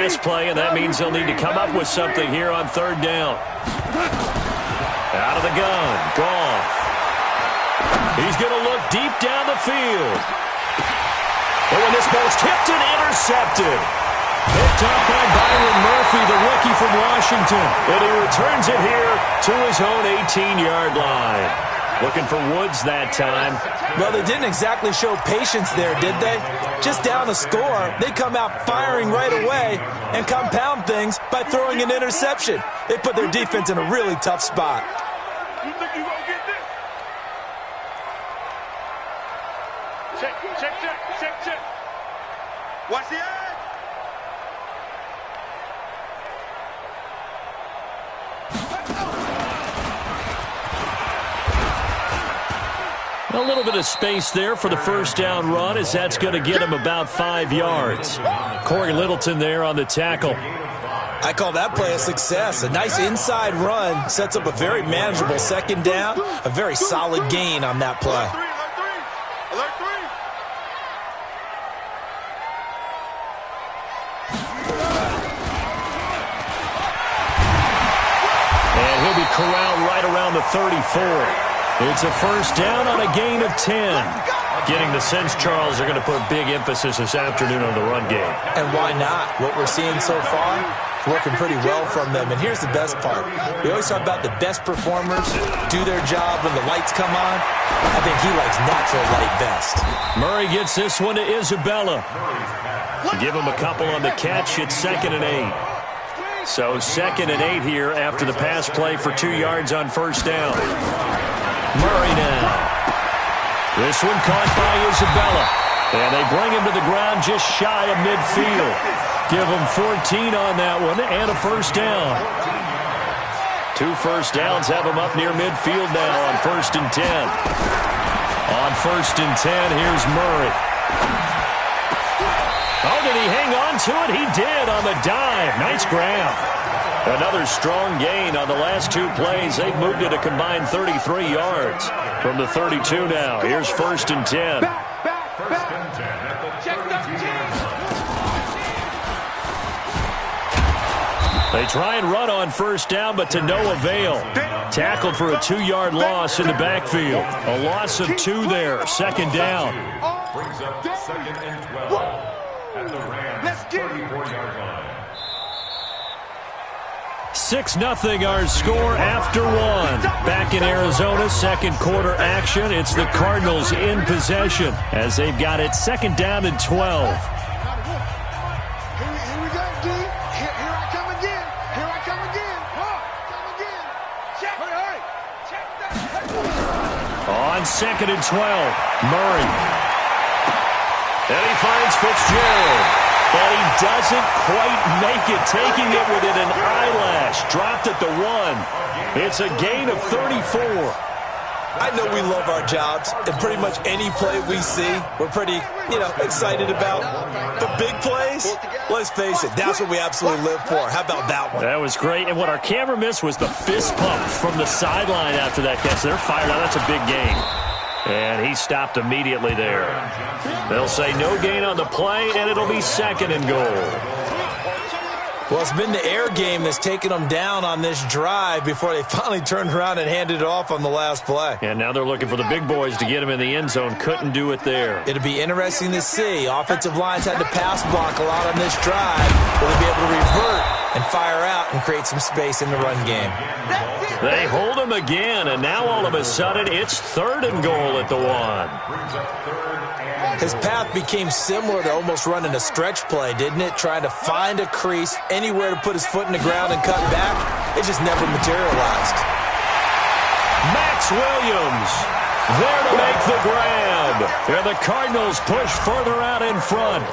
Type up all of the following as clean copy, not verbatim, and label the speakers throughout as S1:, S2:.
S1: Nice play, and that means they'll need to come up with something here on third down. Out of the gun, Goff. He's going to look deep down the field. And when this ball's tipped and intercepted. Picked up by Byron Murphy, the rookie from Washington. And he returns it here to his own 18-yard line. Looking for Woods that time.
S2: Well, they didn't exactly show patience there, did they? Just down a score, they come out firing right away and compound things by throwing an interception. They put their defense in a really tough spot.
S3: You think you gonna get this? Check. Watch the eye.
S1: A little bit of space there for the first down run, as that's going to get him about 5 yards. Corey Littleton there on the tackle.
S2: I call that play a success. A nice inside run sets up a very manageable second down. A very solid gain on that play.
S3: Alert three.
S1: And he'll be corralled right around the 34. It's a first down on a gain of 10. Getting the sense, Charles, are going to put big emphasis this afternoon on the run game.
S2: And why not? What we're seeing so far, working pretty well from them. And here's the best part. We always talk about the best performers do their job when the lights come on. I think he likes natural light best.
S1: Murray gets this one to Isabella. Give him a couple on the catch. It's 2nd and 8. So 2nd and 8 here after the pass play for 2 yards on first down. Murray now. This one caught by Isabella. And they bring him to the ground just shy of midfield. Give him 14 on that one and a first down. 2 first downs have him up near midfield now on 1st and 10. On 1st and 10, here's Murray. Oh, did he hang on to it? He did on the dive. Nice grab. Another strong gain on the last 2 plays. They've moved it a combined 33 yards from the 32 now. Here's 1st and 10. They try and run on first down, but to no avail. Tackled for a 2-yard loss in the backfield. A loss of 2 there. 2nd down.
S3: Brings up 2nd and 12 at the Rams' 34-yard line.
S1: 6-0 our score after 1. Back in Arizona, second quarter action. It's the Cardinals in possession as they've got it 2nd down and 12.
S3: Here we go, D. Here I come again. Come again. Check. Hurry. Check that.
S1: On 2nd and 12, Murray. And he finds Fitzgerald. And he doesn't quite make it, taking it within an eyelash. Dropped at the 1. It's a gain of 34.
S2: I know we love our jobs, and pretty much any play we see, we're pretty, excited about. The big plays, let's face it, that's what we absolutely live for. How about that one?
S1: That was great. And what our camera missed was the fist pump from the sideline after that catch. They're fired out. That's a big gain. And he stopped immediately there. They'll say no gain on the play, and it'll be 2nd and goal.
S2: Well, it's been the air game that's taken them down on this drive before they finally turned around and handed it off on the last play.
S1: And now they're looking for the big boys to get him in the end zone. Couldn't do it there.
S2: It'll be interesting to see. Offensive lines had to pass block a lot on this drive. Will they be able to revert and fire out and create some space in the run game?
S1: They hold him again, and now all of a sudden it's 3rd and goal at the 1.
S2: His path became similar to almost running a stretch play, didn't it? Trying to find a crease, anywhere to put his foot in the ground and cut back. It just never materialized.
S1: Max Williams there to make the grab. And the Cardinals push further out in front.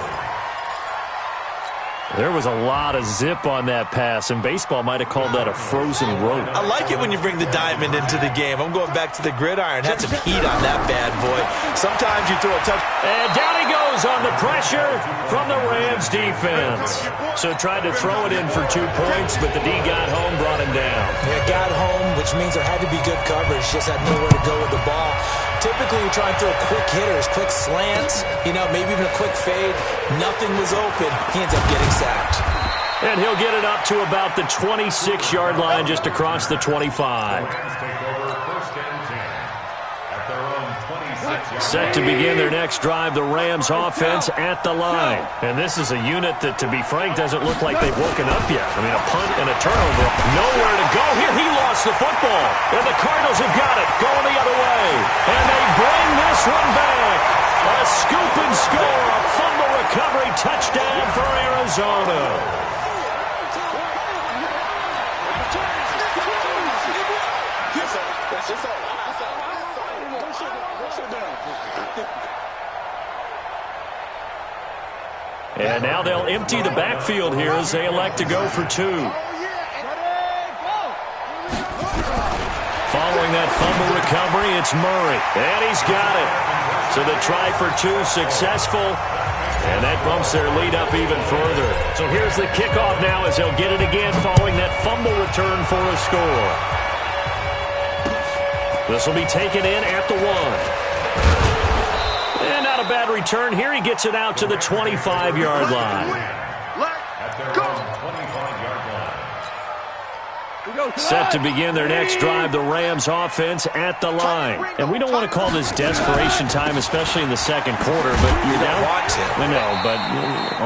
S1: There was a lot of zip on that pass, and baseball might have called that a frozen rope.
S2: I like it when you bring the diamond into the game. I'm going back to the gridiron. Had some heat on that bad boy. Sometimes you throw a touch.
S1: And down he goes on the pressure from the Rams defense. So tried to throw it in for 2 points, but the D got home, brought him down.
S2: Yeah, got home, which means there had to be good coverage. Just had nowhere to go with the ball. Typically, you try and throw quick hitters, quick slants, maybe even a quick fade. Nothing was open. He ends up getting sacked.
S1: And he'll get it up to about the 26-yard line just across the 25. Set to begin their next drive, the Rams offense at the line. And this is a unit that, to be frank, doesn't look like they've woken up yet. I mean, a punt and a turnover. Nowhere to go here. He lost the football. And the Cardinals have got it, going the other way. And they bring this one back. A scoop and score, a fumble recovery touchdown for Arizona. And now they'll empty the backfield here as they elect to go for two. Following that fumble recovery, it's Murray. And he's got it. So the try for two successful. And that bumps their lead up even further. So here's the kickoff now as they'll get it again following that fumble return for a score. This will be taken in at the 1. And not a bad return here. He gets it out to the 25-yard line. Set to begin their next drive, the Rams offense at the line. And we don't want to call this desperation time, especially in the second quarter, but you're down. I know, but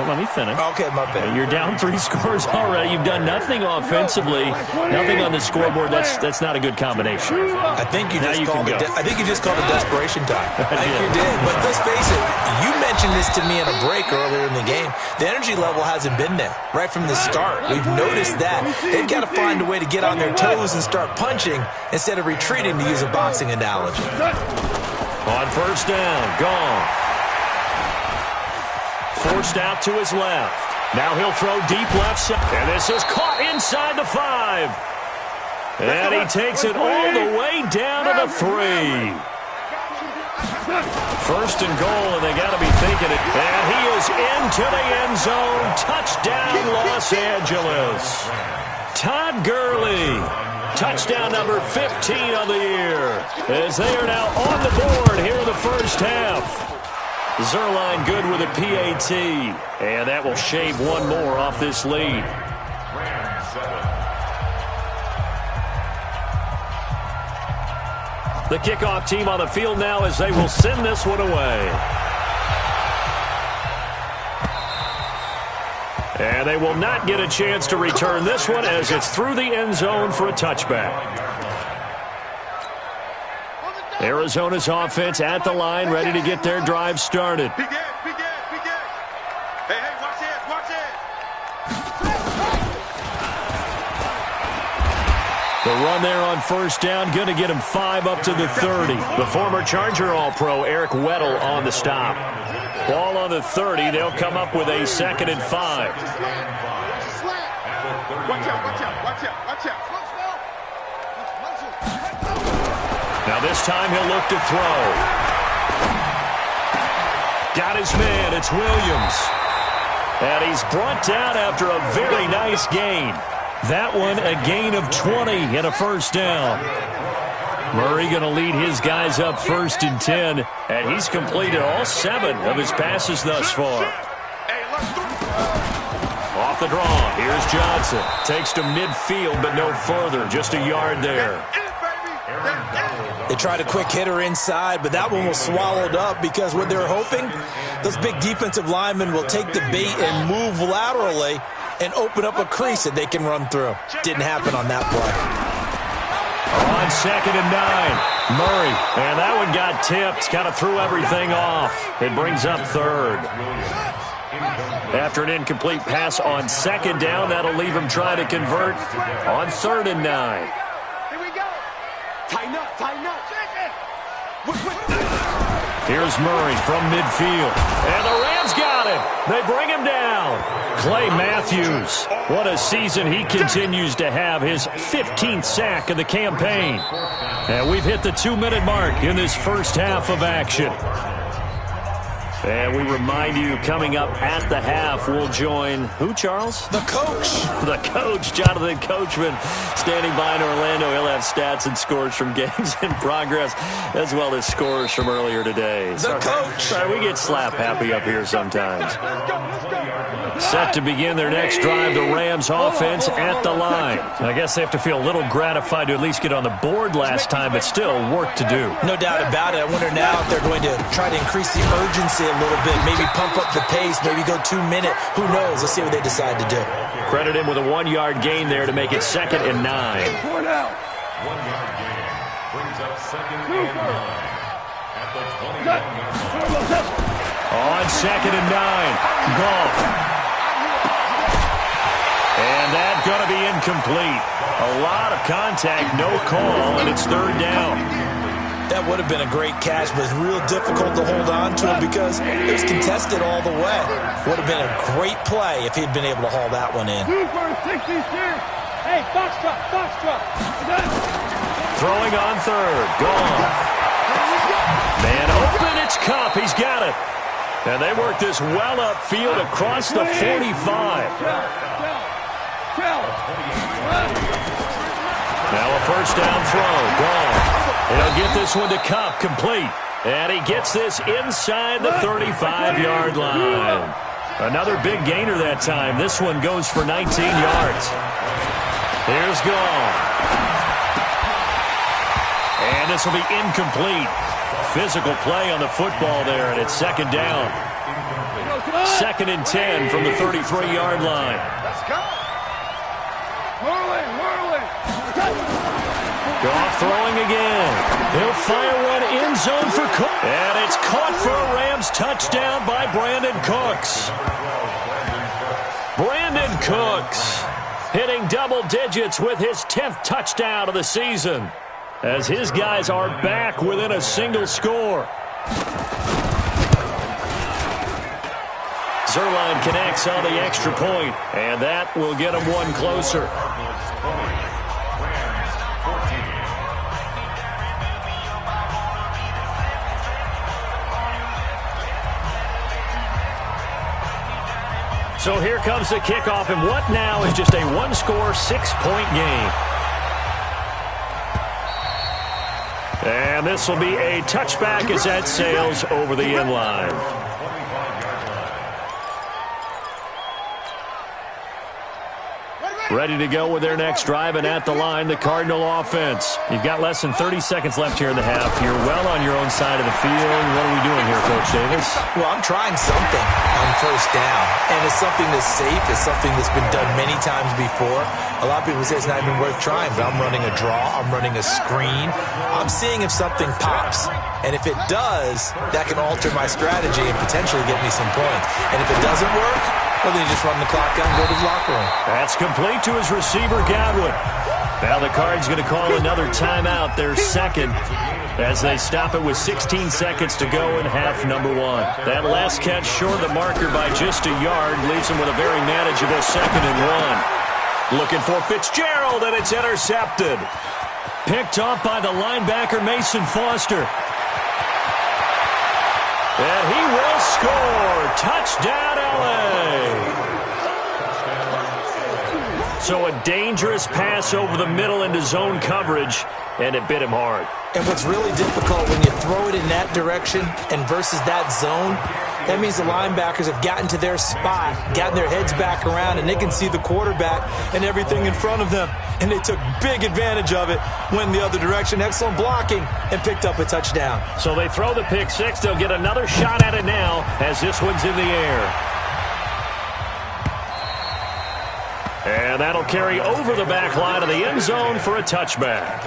S1: let me finish.
S2: Okay, my bad.
S1: You're down 3 scores already. You've done nothing offensively, nothing on the scoreboard. That's not a good combination.
S2: I think you just called it. I think you just called it desperation time. I think you did. But let's face it. You mentioned this to me in a break earlier in the game. The energy level hasn't been there right from the start. We've noticed that. They've got to find a way to get on their toes and start punching instead of retreating, to use a boxing analogy.
S1: On first down, gone. Forced out to his left. Now he'll throw deep left side. And this is caught inside the 5. And he takes it all the way down to the 3. First and goal, and they got to be thinking it. And he is into the end zone. Touchdown, Los Angeles. Todd Gurley, touchdown number 15 of the year, as they are now on the board here in the first half. Zerline good with a PAT, and that will shave one more off this lead. The kickoff team on the field now as they will send this one away. And they will not get a chance to return this one as it's through the end zone for a touchback. Arizona's offense at the line, ready to get their drive started.
S4: Hey, watch it.
S1: The run there on first down, going to get him 5 up to the 30. The former Charger All-Pro Eric Weddle on the stop. Ball on the 30. They'll come up with a 2nd and 5.
S4: Watch out.
S1: Now this time he'll look to throw. Got his man. It's Williams. And he's brought down after a very nice gain. That one a gain of 20 and a first down. Murray going to lead his guys up 1st and 10, and he's completed all 7 of his passes thus far. Off the draw, here's Johnson. Takes to midfield, but no further, just a yard there.
S2: They tried a quick hitter inside, but that one was swallowed up because what they're hoping, those big defensive linemen will take the bait and move laterally and open up a crease that they can run through. Didn't happen on that play.
S1: On 2nd and 9, Murray, and that one got tipped, kind of threw everything off. It brings up 3rd. After an incomplete pass on 2nd down, that'll leave him trying to convert on 3rd and 9.
S4: Here we go. Tighten up.
S1: Here's Murray from midfield, and the Rams got him. They bring him down. Clay Matthews, what a season he continues to have, his 15th sack of the campaign. And we've hit the 2-minute mark in this first half of action. And we remind you, coming up at the half, we'll join who, Charles?
S2: The coach.
S1: The coach, Jonathan Coachman, standing by in Orlando. He'll have stats and scores from games in progress, as well as scores from earlier today.
S2: The coach.
S1: Sorry, we get slap happy up here sometimes. Set to begin their next drive, the Rams offense at the line. I guess they have to feel a little gratified to at least get on the board last time, but still work to do.
S2: No doubt about it. I wonder now if they're going to try to increase the urgency a little bit, maybe pump up the pace, maybe go 2 minute. Who knows? Let's see what they decide to do.
S1: Credit him with a 1-yard gain there to make it 2nd and 9.
S3: 1 yard gain brings up 2nd and 9 at the 21-yard line.
S1: On 2nd and 9, Goff. And that's going to be incomplete. A lot of contact, no call, and it's 3rd down.
S2: That would have been a great catch, but it's real difficult to hold on to it because it was contested all the way. Would have been a great play if he'd been able to haul that one in.
S4: Hey, box truck.
S1: Throwing on 3rd, Goff. Man open, it's Kupp. He's got it. And they work this well upfield across the 45. Now a 1st down throw. Goff. He'll get this one to Kupp, complete. And he gets this inside the 35-yard line. Another big gainer that time. This one goes for 19 yards. Here's Goff. And this will be incomplete. Physical play on the football there, and it's 2nd down. 2nd and 10 from the 33-yard line.
S4: Let's go. Whirling.
S1: Goff throwing again. He'll fire one end zone for Cook. And it's caught for a Rams touchdown by Brandon Cooks. Brandon Cooks hitting double digits with his 10th touchdown of the season, as his guys are back within a single score. Zerline connects on the extra point, and that will get him one closer. So here comes the kickoff, and what now is just a one-score, 6-point game. And this will be a touchback as that sails over the end line. Ready to go with their next drive, and at the line, the Cardinal offense. You've got less than 30 seconds left here in the half. You're well on your own side of the field. What are we doing here, Coach Davis?
S2: Well, I'm trying something on 1st down, and it's something that's safe. It's something that's been done many times before. A lot of people say it's not even worth trying, but I'm running a draw. I'm running a screen. I'm seeing if something pops, and if it does, that can alter my strategy and potentially get me some points. And if it doesn't work, well, then you just run the clock out and go to the locker room.
S1: That's complete to his receiver, Godwin. Now the Cards going to call another timeout, their 2nd, as they stop it with 16 seconds to go in half number 1. That last catch short of the marker by just a yard leaves him with a very manageable 2nd and 1. Looking for Fitzgerald, and it's intercepted. Picked off by the linebacker, Mason Foster. And he will score. Touchdown, LA. So a dangerous pass over the middle into zone coverage, and it bit him hard.
S2: And what's really difficult when you throw it in that direction and versus that zone, that means the linebackers have gotten to their spot, gotten their heads back around, and they can see the quarterback and everything in front of them. And they took big advantage of it, went the other direction, excellent blocking, and picked up a touchdown.
S1: So they throw the pick 6. They'll get another shot at it now as this one's in the air. And that'll carry over the back line of the end zone for a touchback.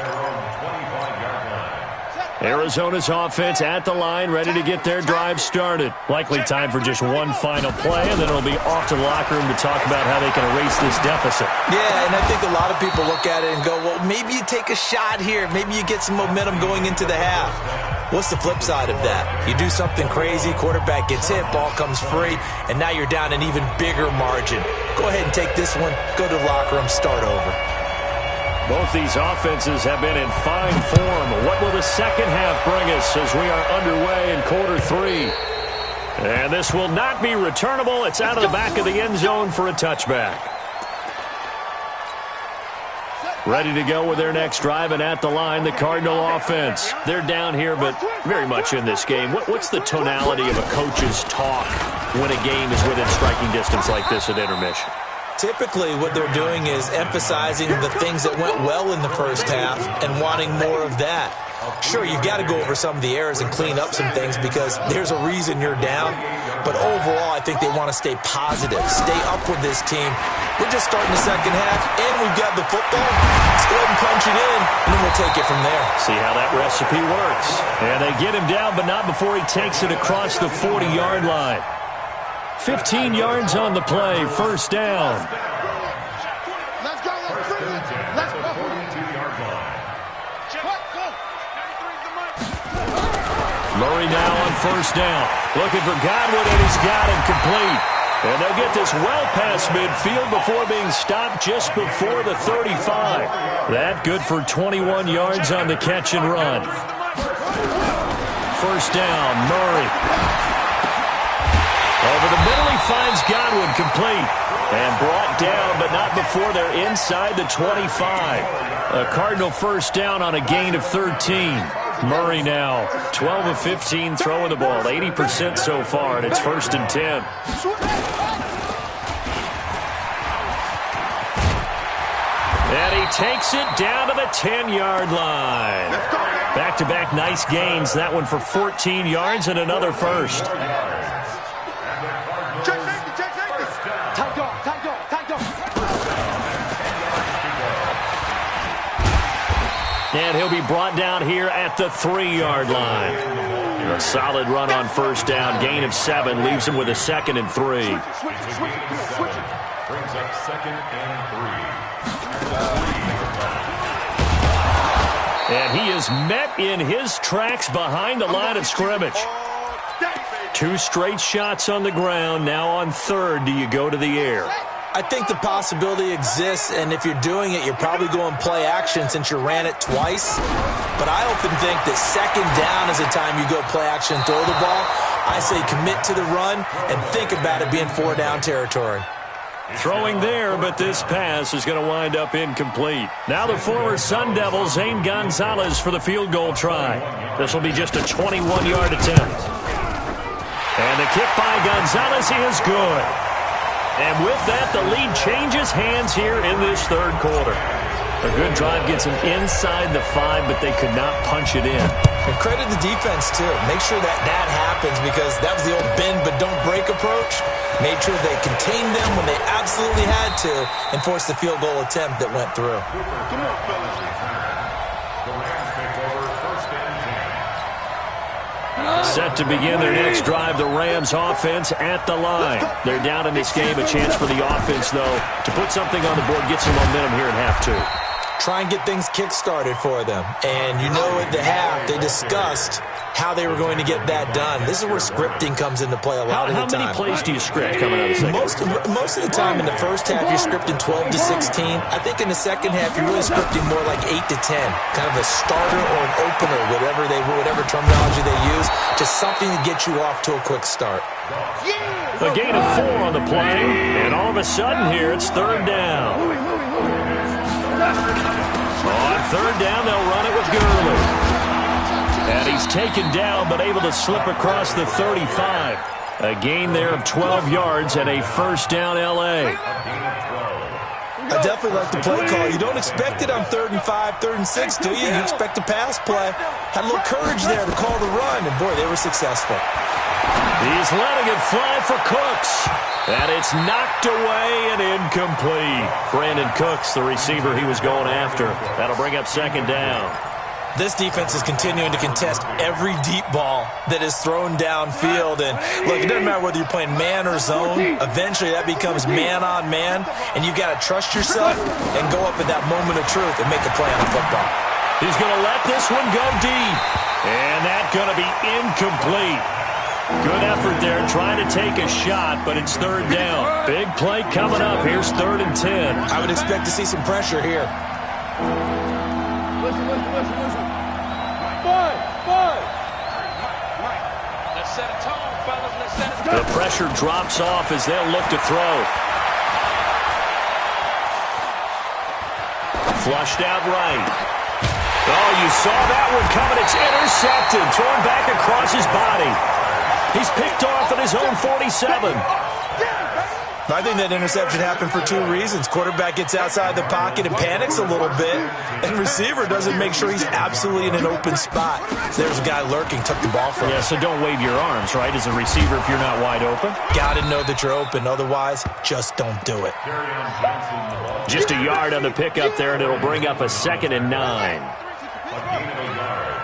S1: Arizona's offense at the line, ready to get their drive started. Likely time for just one final play, and then it'll be off to the locker room to talk about how they can erase this deficit.
S2: Yeah, and I think a lot of people look at it and go, well, maybe you take a shot here. Maybe you get some momentum going into the half. What's the flip side of that? You do something crazy, quarterback gets hit, ball comes free, and now you're down an even bigger margin. Go ahead and take this one, go to the locker room, start over.
S1: Both these offenses have been in fine form. What will the second half bring us as we are underway in quarter 3? And this will not be returnable. It's out of the back of the end zone for a touchback. Ready to go with their next drive, and at the line, the Cardinal offense. They're down here, but very much in this game. What's the tonality of a coach's talk when a game is within striking distance like this at intermission?
S2: Typically, what they're doing is emphasizing the things that went well in the first half and wanting more of that. Sure, you've got to go over some of the errors and clean up some things because there's a reason you're down. But overall, I think they want to stay positive, stay up with this team. We're just starting the second half, and we've got the football. Let's go ahead and punch it in, and then we'll take it from there.
S1: See how that recipe works. And they get him down, but not before he takes it across the 40-yard line. 15 yards on the play, first down.
S4: Let's go. Let's go.
S3: 42-yard line.
S1: Murray now on first down. Looking for Godwin, and he's got him complete. And they'll get this well past midfield before being stopped just before the 35. That good for 21 yards on the catch and run. First down, Murray. Over the middle, he finds Godwin complete. And brought down, but not before they're inside the 25. A Cardinal first down on a gain of 13. Murray now, 12 of 15 throwing the ball, 80% so far, and it's first and 10. And he takes it down to the 10-yard line. Back-to-back nice gains, that one for 14 yards and another first. And he'll be brought down here at the 3-yard line. A solid run on first down. Gain of 7 leaves him with a second and 3.
S3: Brings up second and 3.
S1: And he is met in his tracks behind the line of scrimmage. 2 straight shots on the ground. Now on third, do you go to the air?
S2: I think the possibility exists, and if you're doing it, you're probably going play action since you ran it twice. But I often think that second down is the time you go play action and throw the ball. I say commit to the run and think about it being 4-down territory.
S1: Throwing there, but this pass is going to wind up incomplete. Now the former Sun Devil, Zane Gonzalez, for the field goal try. This will be just a 21-yard attempt. And the kick by Gonzalez is good. And with that, the lead changes hands here in this third quarter. A good drive gets them inside the 5, but they could not punch it in.
S2: And credit the defense, too. Make sure that happens because that was the old bend but don't break approach. Made sure they contained them when they absolutely had to and forced the field goal attempt that went through.
S1: Set to begin their next drive, the Rams offense at the line. They're down in this game. A chance for the offense, though, to put something on the board, get some momentum here in half 2.
S2: Try and get things kick-started for them. And you know at the half, they discussed how they were going to get that done. This is where scripting comes into play a lot of the time.
S1: How many plays do you script coming out of the second?
S2: Most of the time in the first half, you're scripting 12 to 16. I think in the second half, you're really scripting more like 8 to 10. Kind of a starter or an opener, whatever terminology they use. Just something to get you off to a quick start.
S1: A gain of 4 on the play, and all of a sudden here, it's third down. On third down, they'll run it with Gurley. And he's taken down, but able to slip across the 35. A gain there of 12 yards and a first down L.A.
S2: I definitely like the play call. You don't expect it on 3rd and 5, 3rd and 6, do you? You expect a pass play. Had a little courage there to call the run, and boy, they were successful.
S1: He's letting it fly for Cooks. And it's knocked away and incomplete. Brandon Cooks, the receiver he was going after. That'll bring up second down.
S2: This defense is continuing to contest every deep ball that is thrown downfield. And, look, it doesn't matter whether you're playing man or zone. Eventually, that becomes man-on-man, and you've got to trust yourself and go up at that moment of truth and make a play on the football.
S1: He's going to let this one go deep. And that's going to be incomplete. Good effort there trying to take a shot, but it's third down. Big play coming up. Here's 3rd and 10.
S2: I would expect to see some pressure here.
S4: Listen. Five.
S5: Let's set a tone, fellas. Let's set a
S1: The pressure drops off as they'll look to throw. Flushed out right. Oh, you saw that one coming. It's intercepted. Thrown back across his body. He's picked off at his own 47.
S2: I think that interception happened for two reasons. Quarterback gets outside the pocket and panics a little bit, and receiver doesn't make sure he's absolutely in an open spot. There's a guy lurking, took the ball from him.
S1: Yeah, so don't wave your arms, right, as a receiver if you're not wide open.
S2: Got to know that you're open. Otherwise, just don't do it.
S1: Just a yard on the pickup there, and it'll bring up a 2nd and 9.
S3: A gain of a yard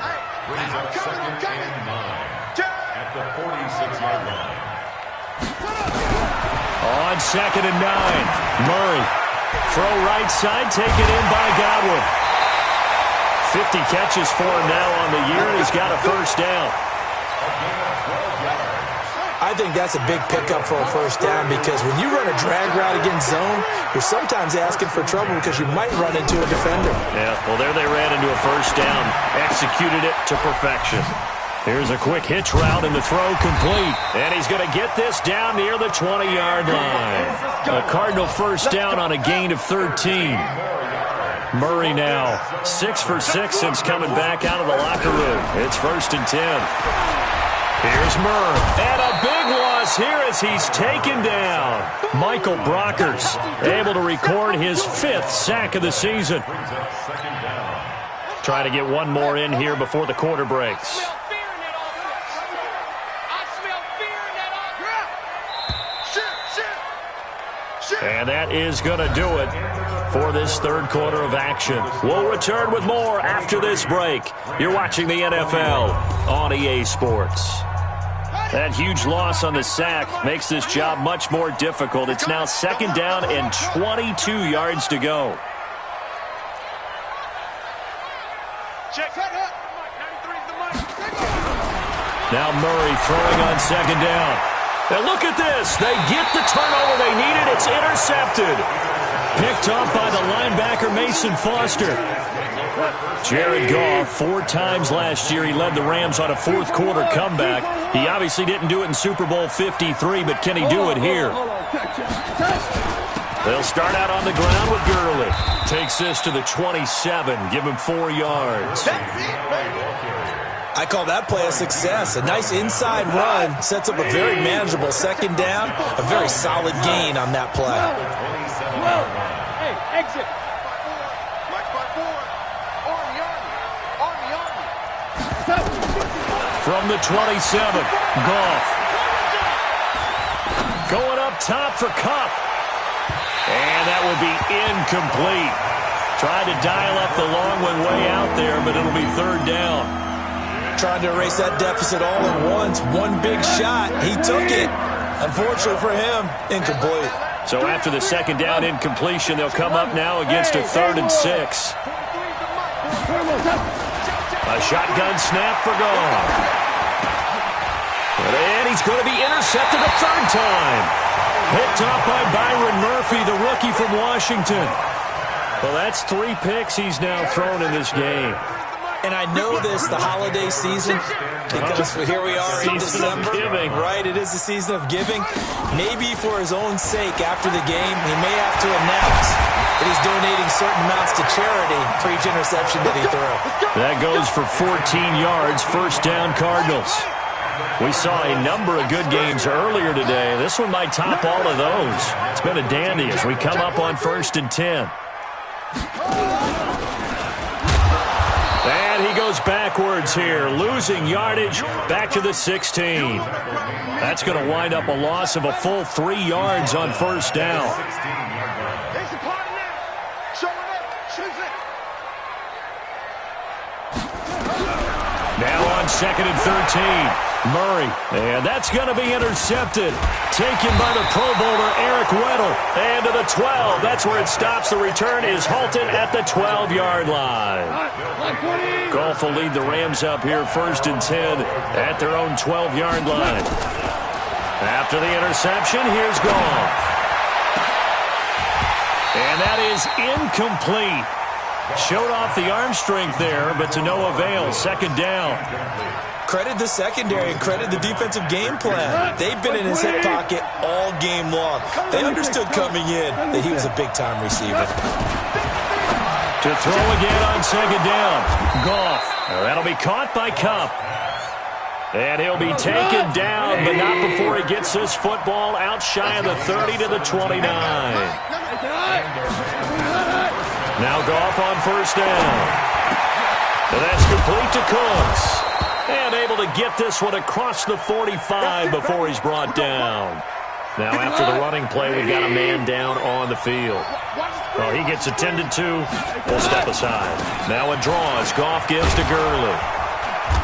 S3: brings up 2nd and 9 at the 46-yard line.
S1: On 2nd and 9, Murray. Throw right side, taken in by Godwin. 50 catches for him now on the year, and he's got a first down.
S2: I think that's a big pickup for a first down because when you run a drag route against zone, you're sometimes asking for trouble because you might run into a defender.
S1: Yeah, well, there they ran into a first down. Executed it to perfection. Here's a quick hitch route, and the throw complete. And he's going to get this down near the 20-yard line. A Cardinal first down on a gain of 13. Murray now 6 for 6 since coming back out of the locker room. It's 1st and 10. Here's Murray. And a big loss here as he's taken down. Michael Brockers able to record his 5th sack of the season. Try to get one more in here before the quarter breaks. And that is going to do it for this third quarter of action. We'll return with more after this break. You're watching the NFL on EA Sports. That huge loss on the sack makes this job much more difficult. It's now 2nd down and 22 yards to go. Now Murray throwing on 2nd down. And look at this. They get the turnover they needed. It's intercepted. Picked up by the linebacker, Mason Foster. Jared Goff, 4 times last year, he led the Rams on a fourth quarter comeback. He obviously didn't do it in Super Bowl 53, but can he do it here? They'll start out on the ground with Gurley. Takes this to the 27. Give him 4 yards.
S2: I call that play a success. A nice inside run sets up a very manageable 2nd down. A very solid gain on that play.
S4: Hey, exit.
S1: From the 27, Goff. Going up top for Kupp. And that will be incomplete. Tried to dial up the long one way out there, but it'll be 3rd down.
S2: Trying to erase that deficit all at once. One big shot. He took it. Unfortunately for him, incomplete.
S1: So after the 2nd down incompletion, they'll come up now against a 3rd and 6. A shotgun snap for Goff. And he's going to be intercepted a 3rd time. Picked up by Byron Murphy, the rookie from Washington. Well, that's 3 picks he's now thrown in this game.
S2: And I know this, the holiday season, because here we are in December.
S1: Giving.
S2: Right, it is the season of giving. Maybe for his own sake, after the game, he may have to announce that he's donating certain amounts to charity for each interception that he threw.
S1: That goes for 14 yards, 1st down Cardinals. We saw a number of good games earlier today. This one might top all of those. It's been a dandy as we come up on 1st and 10. And he goes backwards here, losing yardage back to the 16. That's going to wind up a loss of a full 3 yards on 1st down. Now on 2nd and 13. Murray, and that's going to be intercepted. Taken by the Pro Bowler Eric Weddle. And to the 12. That's where it stops. The return is halted at the 12-yard line. Goff will lead the Rams up here 1st and 10 at their own 12-yard line. After the interception, here's Goff. And that is incomplete. Showed off the arm strength there, but to no avail. 2nd down.
S2: Credit the secondary and credit the defensive game plan. They've been in his hip pocket all game long. They understood coming in that he was a big-time receiver.
S1: To throw again on second down. Goff. That'll be caught by Kupp. And he'll be taken down, but not before he gets this football out shy of the 30 to the 29. Now Goff on first down. And that's complete to Cooks. And able to get this one across the 45 before he's brought down. Now after the running play, we've got a man down on the field. Well, he gets attended to. We'll step aside. Now a draw as Goff gives to Gurley.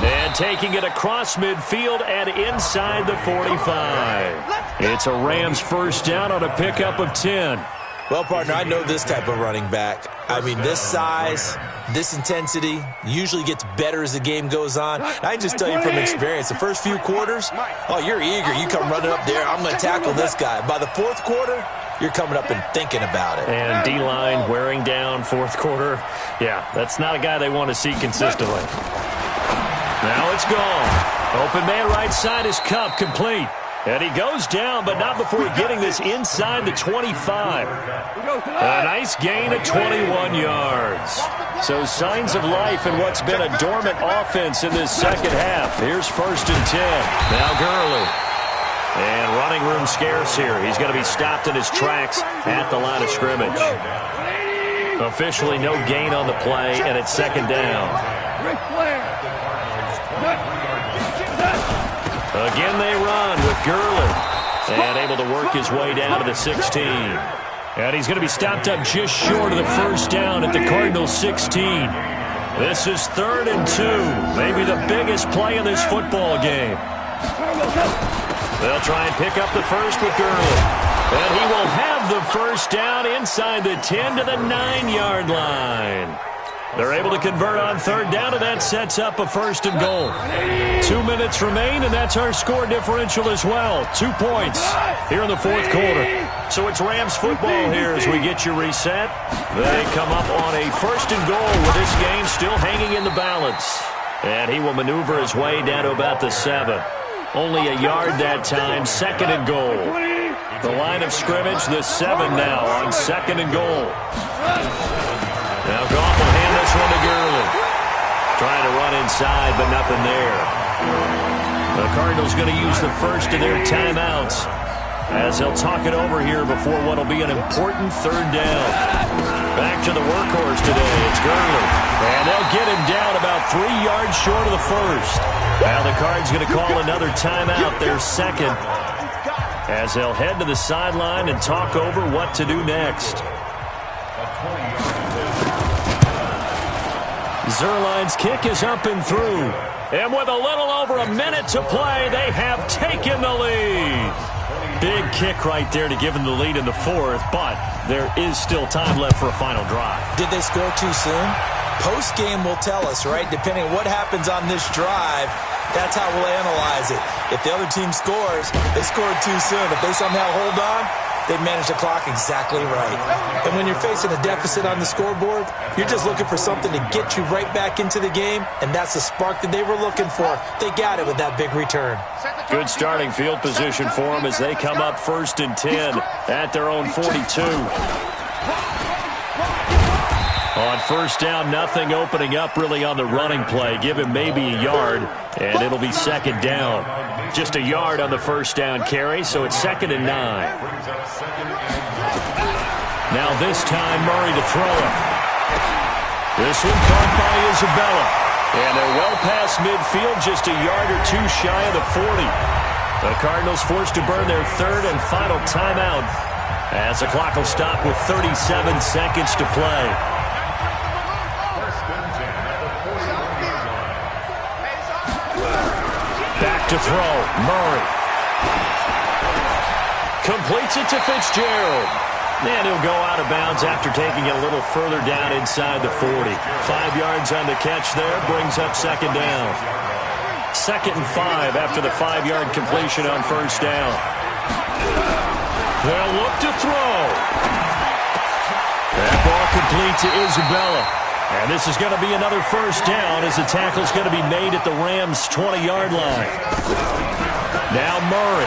S1: And taking it across midfield and inside the 45. It's a Rams first down on a pickup of 10.
S2: Well, partner, I know this type of running back. I mean, this size, this intensity usually gets better as the game goes on. I can just tell you from experience, the first few quarters, oh, you're eager. You come running up there, I'm going to tackle this guy. By the fourth quarter, you're coming up and thinking about it.
S1: And D-line wearing down fourth quarter. Yeah, that's not a guy they want to see consistently. Now it's gone. Open man right side is Kupp, complete. And he goes down, but not before getting this inside the 25. A nice gain of 21 yards. So signs of life in what's been a dormant offense in this second half. Here's first and 10. Now Gurley. And running room scarce here. He's going to be stopped in his tracks at the line of scrimmage. Officially no gain on the play, and it's second down. Again they run with Gurley. And able to work his way down to the 16. And he's going to be stopped up just short of the first down at the Cardinals' 16. This is 3rd and 2. Maybe the biggest play in this football game. They'll try and pick up the first with Gurley. And he will have the first down inside the 10 to the 9-yard line. They're able to convert on third down, and that sets up a first and goal. 2 minutes remain, and that's our score differential as well. 2 points here in the fourth quarter. So it's Rams football here as we get you reset. They come up on a first and goal with this game still hanging in the balance. And he will maneuver his way down to about the 7. Only a yard that time, second and goal. The line of scrimmage, the 7 now on second and goal. Now Goff will hand this one to Gurley. Trying to run inside, but nothing there. The Cardinals going to use the first of their timeouts as they'll talk it over here before what will be an important third down. Back to the workhorse today. It's Gurley. And they'll get him down about 3 yards short of the first. Now the Cards going to call another timeout, their second, as they'll head to the sideline and talk over what to do next. Zerline's kick is up and through. And with a little over a minute to play, they have taken the lead. Big kick right there to give them the lead in the fourth, but there is still time left for a final drive.
S2: Did they score too soon? Post-game will tell us, right? Depending on what happens on this drive, that's how we'll analyze it. If the other team scores, they scored too soon. If they somehow hold on, they manage the clock exactly right. And when you're facing a deficit on the scoreboard, you're just looking for something to get you right back into the game, and that's the spark that they were looking for. They got it with that big return.
S1: Good starting field position for them as they come up first and 10 at their own 42. On first down, nothing opening up really on the running play. Give him maybe a yard, and it'll be second down. Just a yard on the first down carry, so it's 2nd and 9. Now this time, Murray to throw it. This one caught by Isabella. And they're well past midfield, just a yard or two shy of the 40. The Cardinals forced to burn their third and final timeout as the clock will stop with 37 seconds to play. Back to throw, Murray. Completes it to Fitzgerald. And he'll go out of bounds after taking it a little further down inside the 40. 5 yards on the catch there, brings up second down. 2nd and 5 after the 5-yard completion on first down. They'll look to throw. That ball complete to Isabella. And this is going to be another first down as the tackle's going to be made at the Rams' 20-yard line. Now Murray.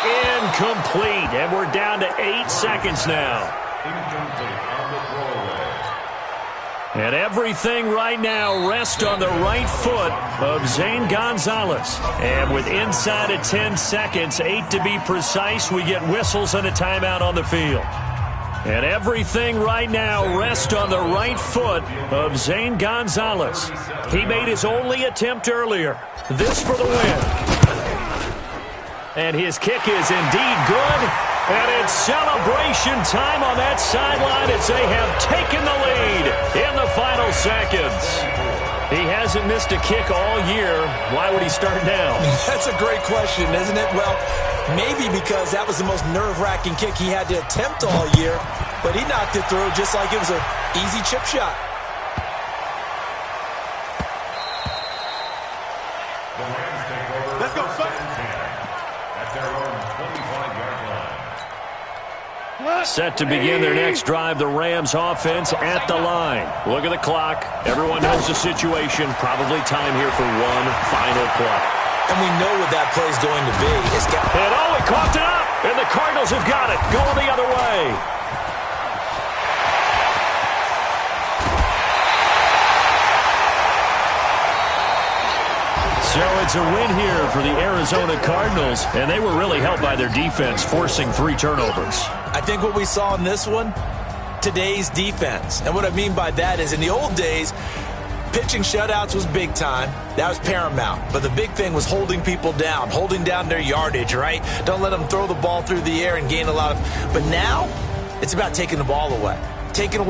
S1: Incomplete. And we're down to 8 seconds now. And everything right now rests on the right foot of Zane Gonzalez. And with inside of 10 seconds, 8 to be precise, we get whistles and a timeout on the field. And everything right now rests on the right foot of Zane Gonzalez. He made his only attempt earlier. This for the win. And his kick is indeed good. And it's celebration time on that sideline as they have taken the lead in the final seconds. He hasn't missed a kick all year. Why would he start now?
S2: That's a great question, isn't it? Well, maybe because that was the most nerve-wracking kick he had to attempt all year, but he knocked it through just like it was an easy chip shot.
S3: The Rams take over. Let's go, son. At their own 25-yard line.
S1: Set to begin their next drive, the Rams offense at the line. Look at the clock. Everyone knows the situation. Probably time here for one final play.
S2: And we know what that play is going to be.
S1: And he coughed it up. And the Cardinals have got it. Going the other way. So it's a win here for the Arizona Cardinals, and they were really helped by their defense, forcing 3 turnovers.
S2: I think what we saw in this one, today's defense. And what I mean by that is in the old days, pitching shutouts was big time. That was paramount. But the big thing was holding people down, holding down their yardage, right? Don't let them throw the ball through the air and gain a lot of... But now, it's about taking the ball away. Taking away